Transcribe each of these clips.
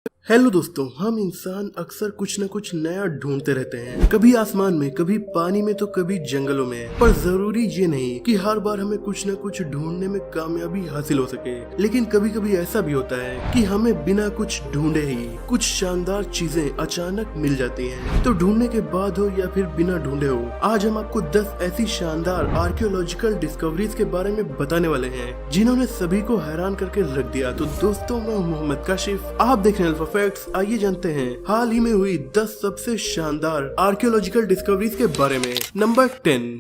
Hello दोस्तों, हम इंसान अक्सर कुछ न कुछ नया ढूंढते रहते हैं। कभी आसमान में, कभी पानी में, तो कभी जंगलों में। पर जरूरी ये नहीं कि हर बार हमें कुछ न कुछ ढूंढने में कामयाबी हासिल हो सके। लेकिन कभी कभी ऐसा भी होता है कि हमें बिना कुछ ढूंढे ही कुछ शानदार चीजें अचानक मिल जाती हैं। तो ढूंढने के बाद हो या फिर बिना ढूंढे हो, आज हम आपको 10 ऐसी शानदार आर्कियोलॉजिकल डिस्कवरीज के बारे में बताने वाले हैं जिन्होंने सभी को हैरान करके रख दिया। तो दोस्तों, मैं मोहम्मद काशिफ, आप देख रहे हैं फैक्ट्स। आइए जानते हैं हाल ही में हुई 10 सबसे शानदार आर्कियोलॉजिकल डिस्कवरीज के बारे में। Number 10,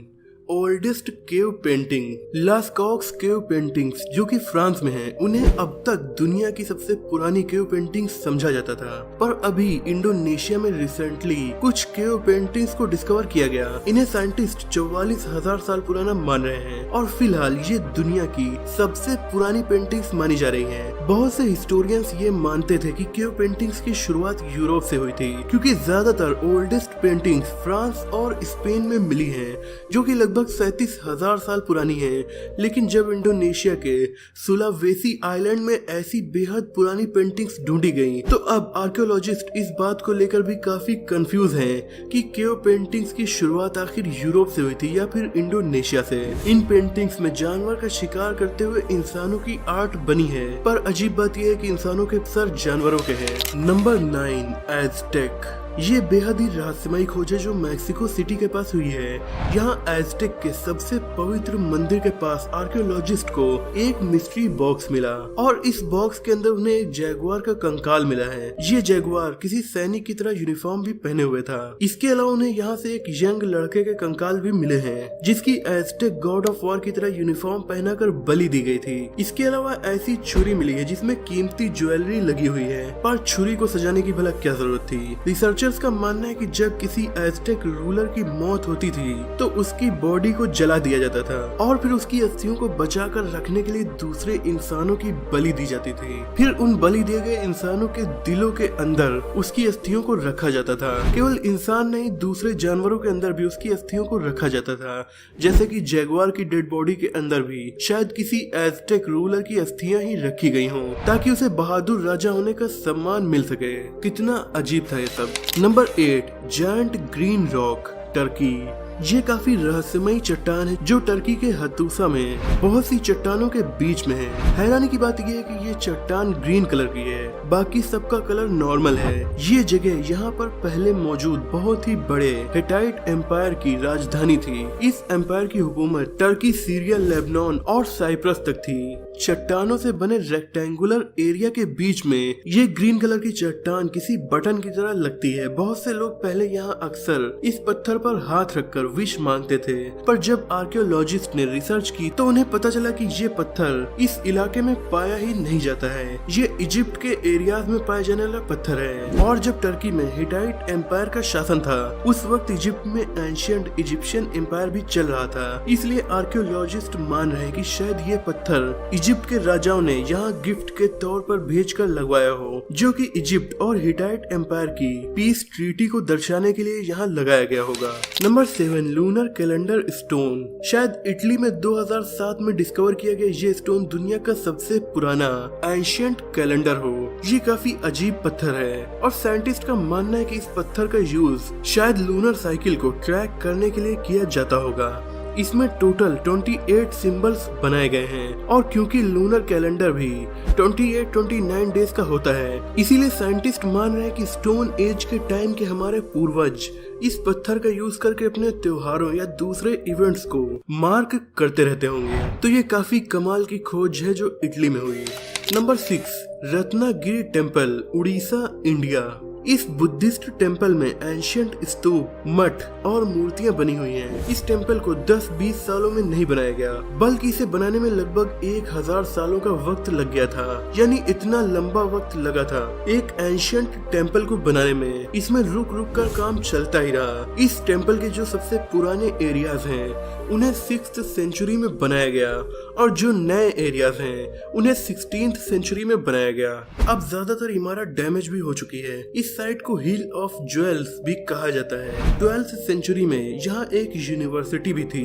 oldest cave painting. Lascaux cave paintings जो कि फ्रांस में है, उन्हें अब तक दुनिया की सबसे पुरानी केव पेंटिंग समझा जाता था। पर अभी इंडोनेशिया में रिसेंटली कुछ केव पेंटिंग्स को डिस्कवर किया गया। इन्हें साइंटिस्ट 44,000 साल पुराना मान रहे हैं और फिलहाल ये दुनिया की सबसे पुरानी पेंटिंग्स मानी जा रही हैं। बहुत से हिस्टोरियंस ये मानते थे कि केव पेंटिंग्स की शुरुआत यूरोप से हुई थी, क्योंकि ज्यादातर ओल्डेस्ट पेंटिंग्स फ्रांस और स्पेन में मिली हैं, जो कि लगभग 37,000 साल पुरानी है। लेकिन जब इंडोनेशिया के सुलावेसी आइलैंड में ऐसी बेहद पुरानी पेंटिंग्स ढूंढी गईं, तो अब आर्कियोलॉजिस्ट इस बात को लेकर भी काफी कंफ्यूज हैं कि केव पेंटिंग्स की शुरुआत आखिर यूरोप से हुई थी या फिर इंडोनेशिया से। इन पेंटिंग्स में जानवर का शिकार करते हुए इंसानों की आर्ट बनी है, पर अजीब बात यह है कि इंसानों के सर जानवरों के हैं। Number 9, Aztec. ये बेहद ही रहस्यमयी खोज है जो मैक्सिको सिटी के पास हुई है। यहाँ एज़टेक के सबसे पवित्र मंदिर के पास आर्कियोलॉजिस्ट को एक मिस्ट्री बॉक्स मिला और इस बॉक्स के अंदर उन्हें एक जैगुआर का कंकाल मिला है। ये जैगुआर किसी सैनिक की तरह यूनिफॉर्म भी पहने हुए था। इसके अलावा उन्हें यहाँ से एक यंग लड़के के कंकाल भी मिले हैं, जिसकी एज़टेक गॉड ऑफ वॉर की तरह यूनिफॉर्म पहनाकर बलि दी गई थी। इसके अलावा ऐसी छुरी मिली है जिसमें कीमती ज्वेलरी लगी हुई है, पर छुरी को सजाने की भला क्या जरूरत थी। रिसर्चर्स का मानना है कि जब किसी एज़टेक रूलर की मौत होती थी तो उसकी बॉडी को जला दिया जाता था और फिर उसकी अस्थियों को बचाकर रखने के लिए दूसरे इंसानों की बलि दी जाती थी। फिर उन बलि दिए गए इंसानों के दिलों के अंदर उसकी अस्थियों को रखा जाता था। केवल इंसान नहीं, दूसरे जानवरों के अंदर भी उसकी अस्थियों को रखा जाता था। जैसे कि जैगुआर की डेड बॉडी के अंदर भी शायद किसी एज़टेक रूलर की अस्थियां ही रखी गई हों, ताकि उसे बहादुर राजा होने का सम्मान मिल सके। कितना अजीब था ये सब। Number 8, giant green rock, Turkey. ये काफी रहस्यमयी चट्टान है जो टर्की के हतूसा में बहुत सी चट्टानों के बीच में है। हैरानी की बात यह है कि ये चट्टान ग्रीन कलर की है, बाकी सबका कलर नॉर्मल है। ये जगह यहाँ पर पहले मौजूद बहुत ही बड़े हिटाइट एम्पायर की राजधानी थी। इस एम्पायर की हुकूमत टर्की, सीरिया, लेबनान और साइप्रस तक थी। चट्टानों से बने रेक्टेंगुलर एरिया के बीच में ये ग्रीन कलर की चट्टान किसी बटन की तरह लगती है। बहुत से लोग पहले यहाँ अक्सर इस पत्थर पर हाथ रखकर विश मांगते थे, पर जब आर्कियोलॉजिस्ट ने रिसर्च की तो उन्हें पता चला कि ये पत्थर इस इलाके में पाया ही नहीं जाता है। ये इजिप्ट के एरियाज में पाया जाने वाला पत्थर है। और जब टर्की में हिटाइट एम्पायर का शासन था, उस वक्त इजिप्ट में एंशिएंट इजिप्शियन एम्पायर भी चल रहा था। इसलिए आर्कियोलॉजिस्ट मान रहे हैं कि शायद ये पत्थर इजिप्ट के राजाओं ने यहाँ गिफ्ट के तौर पर भेजकर लगवाया हो, जो कि इजिप्ट और हिटाइट एम्पायर की पीस ट्रीटी को दर्शाने के लिए यहाँ लगाया गया होगा। Number 7, lunar calendar stone. शायद इटली में 2007 में डिस्कवर किया गया ये स्टोन दुनिया का सबसे पुराना एंशिएंट कैलेंडर हो। ये काफी अजीब पत्थर है और साइंटिस्ट का मानना है कि इस पत्थर का यूज शायद लूनर साइकिल को ट्रैक करने के लिए किया जाता होगा। इसमें टोटल 28 सिंबल्स बनाए गए हैं और क्योंकि लूनर कैलेंडर भी 29 डेज का होता है, इसीलिए साइंटिस्ट मान रहे हैं कि स्टोन एज के टाइम के हमारे पूर्वज इस पत्थर का यूज करके अपने त्योहारों या दूसरे इवेंट्स को मार्क करते रहते होंगे। तो ये काफी कमाल की खोज है जो इटली में हुई। Number 6, Ratnagiri temple, Orissa, India. इस बुद्धिस्ट टेम्पल में एंशिएंट स्तूप, मठ और मूर्तियां बनी हुई हैं। इस टेम्पल को 10-20 सालों में नहीं बनाया गया, बल्कि इसे बनाने में लगभग 1000 सालों का वक्त लग गया था। यानी इतना लंबा वक्त लगा था एक एंशिएंट टेम्पल को बनाने में। इसमें रुक रुक कर काम चलता ही रहा। इस टेम्पल के जो सबसे पुराने एरियाज हैं उन्हें 6th सेंचुरी में बनाया गया और जो नए एरियाज हैं उन्हें 16th सेंचुरी में बनाया गया। अब ज्यादातर इमारत डैमेज भी हो चुकी है। इस साइट को हिल ऑफ ज्वेल्स भी कहा जाता है। 12th सेंचुरी में यहाँ एक यूनिवर्सिटी भी थी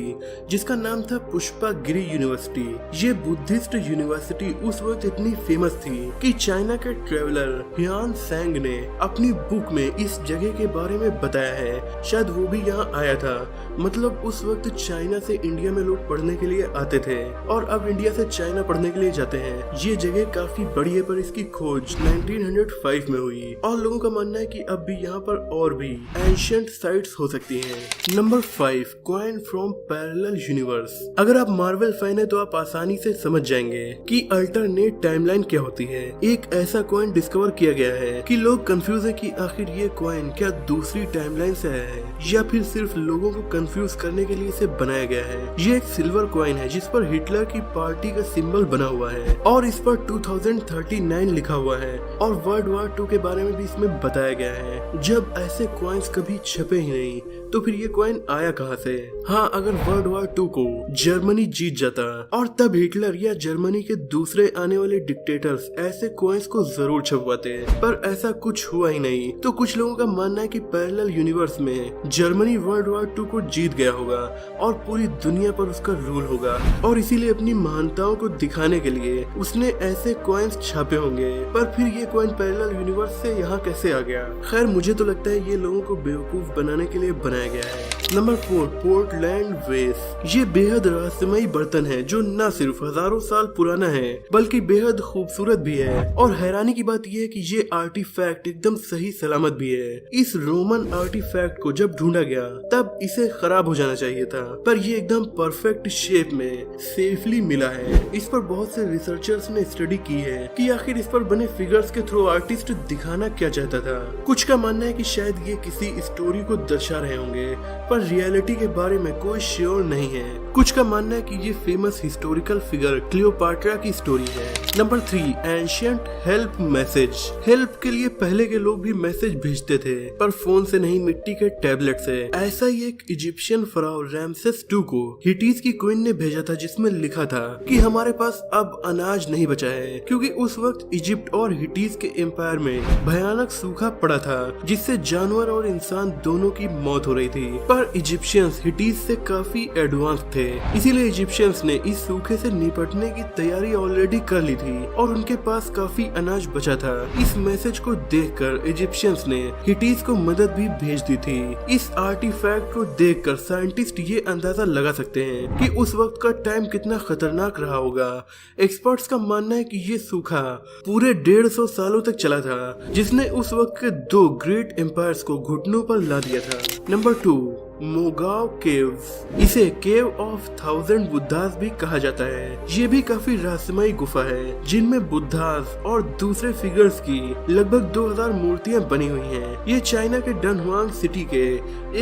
जिसका नाम था पुष्पागिरी यूनिवर्सिटी। ये बुद्धिस्ट यूनिवर्सिटी उस वक्त इतनी फेमस थी कि चाइना के ट्रेवलर हियान सैंग ने अपनी बुक में इस जगह के बारे में बताया है। शायद वो भी यहाँ आया था। मतलब उस वक्त चाइना से इंडिया में लोग पढ़ने के लिए आते थे और अब इंडिया से चाइना पढ़ने के लिए जाते हैं। ये जगह काफी बड़ी है पर इसकी खोज 1905 में हुई और लोगों का मानना है कि अब भी यहाँ पर और भी एंशिएंट साइट्स हो सकती हैं। Number 5, coin from parallel universe. अगर आप मार्वल फैन है तो आप आसानी से समझ जाएंगे कि अल्टरनेट टाइमलाइन क्या होती है। एक ऐसा कॉइन डिस्कवर किया गया है कि लोग कंफ्यूज है कि आखिर ये कॉइन क्या दूसरी टाइमलाइन से आया है या फिर सिर्फ लोगों को कंफ्यूज करने के लिए इसे बनाया गया है। ये एक सिल्वर कॉइन है जिस पर हिटलर की पार्टी का सिंबल बना हुआ है और इस पर 2039 लिखा हुआ है और वर्ल्ड वॉर 2 के बारे में भी इसमें बताया गया है। जब ऐसे कॉइन्स कभी छपे ही नहीं तो फिर ये कॉइन आया कहाँ से? हाँ, अगर वर्ल्ड वॉर 2 को जर्मनी जीत जाता और तब हिटलर या जर्मनी के दूसरे आने वाले डिक्टेटर्स ऐसे कॉइन्स को जरूर छपवाते, पर ऐसा कुछ हुआ ही नहीं। तो कुछ लोगों का मानना है कि पैरेलल यूनिवर्स में जर्मनी वर्ल्ड वॉर 2 को जीत गया होगा और पूरी दुनिया पर उसका रूल होगा और इसीलिए अपनी महानताओं को दिखाने के लिए उसने ऐसे कॉइन्स छापे होंगे। पर फिर ये कॉइन पैरेलल यूनिवर्स से यहाँ कैसे आ गया? खैर, मुझे तो लगता है ये लोगों को बेवकूफ बनाने के लिए बनाया गया है। नंबर 4, पोर्टलैंड वेस। ये बेहद रहस्यमयी बर्तन है जो न सिर्फ हजारों साल पुराना है बल्कि बेहद खूबसूरत भी है और हैरानी की बात यह है कि ये आर्टिफैक्ट एकदम सही सलामत भी है। इस रोमन आर्टिफैक्ट को जब ढूंढा गया तब इसे खराब हो जाना चाहिए था, पर ये एकदम परफेक्ट शेप में सेफली मिला है। इस पर बहुत से रिसर्चर्स ने स्टडी की है कि आखिर इस पर बने फिगर्स के थ्रू आर्टिस्ट दिखाना क्या चाहता था। कुछ का मानना है कि शायद ये किसी स्टोरी को दर्शा रहे होंगे पर रियलिटी के बारे में कोई श्योर नहीं है। कुछ का मानना है कि ये फेमस हिस्टोरिकल फिगर क्लियोपाट्रा की स्टोरी है। Number 3, ancient help message. Help के लिए पहले के लोग भी मैसेज भेजते थे पर फोन से नहीं, मिट्टी के टैबलेट से। ऐसा ही एक इजिप्शियन फराओ रैमसेस 2 को हिटीज की क्वीन ने भेजा था जिसमें लिखा था कि हमारे पास अब अनाज नहीं बचा है क्योंकि उस वक्त इजिप्ट और हिटीज के एम्पायर में भयानक सूखा पड़ा था जिससे जानवर और इंसान दोनों की मौत हो रही थी। पर इजिप्शियंस हिटीज से काफी एडवांस थे, इसीलिए इजिप्शियंस ने इस सूखे से निपटने की तैयारी ऑलरेडी कर ली थी और उनके पास काफी अनाज बचा था। इस मैसेज को देखकर इजिप्शियंस ने हिटीज को मदद भी भेज दी थी। इस आर्टिफैक्ट को देखकर साइंटिस्ट ये अंदाजा लगा सकते हैं कि उस वक्त का टाइम कितना खतरनाक रहा होगा। एक्सपर्ट्स का मानना है कि ये सूखा पूरे 150 सालों तक चला था जिसने उस वक्त के 2 ग्रेट एम्पायर्स को घुटनों पर ला दिया था। नंबर 2, मोगाव केव। इसे केव ऑफ 1000 बुद्धास भी कहा जाता है। ये भी काफी रहस्यमयी गुफा है जिनमें बुद्धास और दूसरे फिगर्स की लगभग 2000 मूर्तियां बनी हुई हैं। ये चाइना के डनहुआंग सिटी के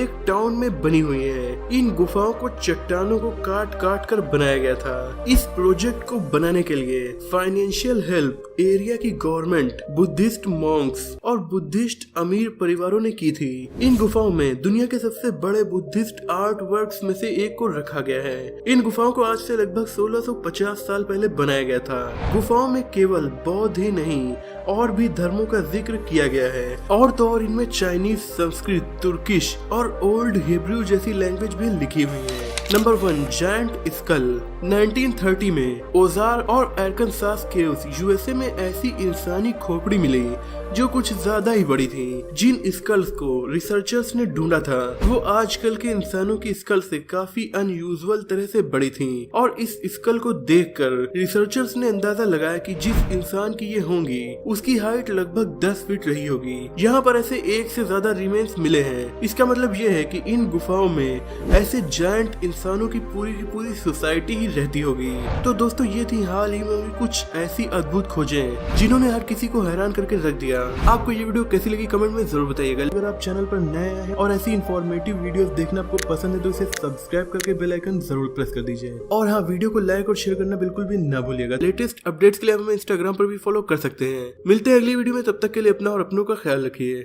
एक टाउन में बनी हुई हैं। इन गुफाओं को चट्टानों को काट काट कर बनाया गया था। इस प्रोजेक्ट को बनाने के लिए फाइनेंशियल हेल्प एरिया की गवर्नमेंट, बुद्धिस्ट मॉन्क्स और बुद्धिस्ट अमीर परिवारों ने की थी। इन गुफाओं में दुनिया के सबसे बड़े बुद्धिस्ट आर्ट वर्क्स में से एक को रखा गया है। इन गुफाओं को आज से लगभग 1650 साल पहले बनाया गया था। गुफाओं में केवल बौद्ध ही नहीं और भी धर्मों का जिक्र किया गया है और तो और इनमें चाइनीज, संस्कृत, तुर्किश और ओल्ड हिब्रू जैसी लैंग्वेज भी लिखी हुई है। Number 1, giant school. 1930 में ओजार और एरकनसास केव्स यूएसए में ऐसी इंसानी खोपड़ी मिली जो कुछ ज्यादा ही बड़ी थी। जिन स्कल्स को रिसर्चर्स ने ढूंढा था वो आजकल के इंसानों की स्कल से काफी अनयूजुअल तरह से बड़ी थी और इस स्कल को देखकर रिसर्चर्स ने अंदाजा लगाया कि जिस इंसान की ये होंगी उसकी हाइट लगभग 10 फीट रही होगी। यहाँ पर ऐसे 1 से ज्यादा रिमेन्स मिले हैं। इसका मतलब ये है कि इन गुफाओं में ऐसे जायंट इंसानों की पूरी सोसाइटी ही रहती होगी। तो दोस्तों, ये थी हाल ही में कुछ ऐसी अद्भुत खोजें जिन्होंने हर किसी को हैरान करके रख दिया। आपको ये वीडियो कैसी लगी कमेंट में जरूर बताइएगा। अगर आप चैनल पर नए आए हैं और ऐसी इन्फॉर्मेटिव वीडियोस देखना आपको पसंद है तो इसे सब्सक्राइब करके बेल आइकन जरूर प्रेस कर दीजिए और हाँ, वीडियो को लाइक और शेयर करना बिल्कुल भी ना भूलिएगा। लेटेस्ट अपडेट्स के लिए आप हमें इंस्टाग्राम पर भी फॉलो कर सकते हैं। मिलते हैं अगली वीडियो में, तब तक के लिए अपना और अपनों का ख्याल रखिए।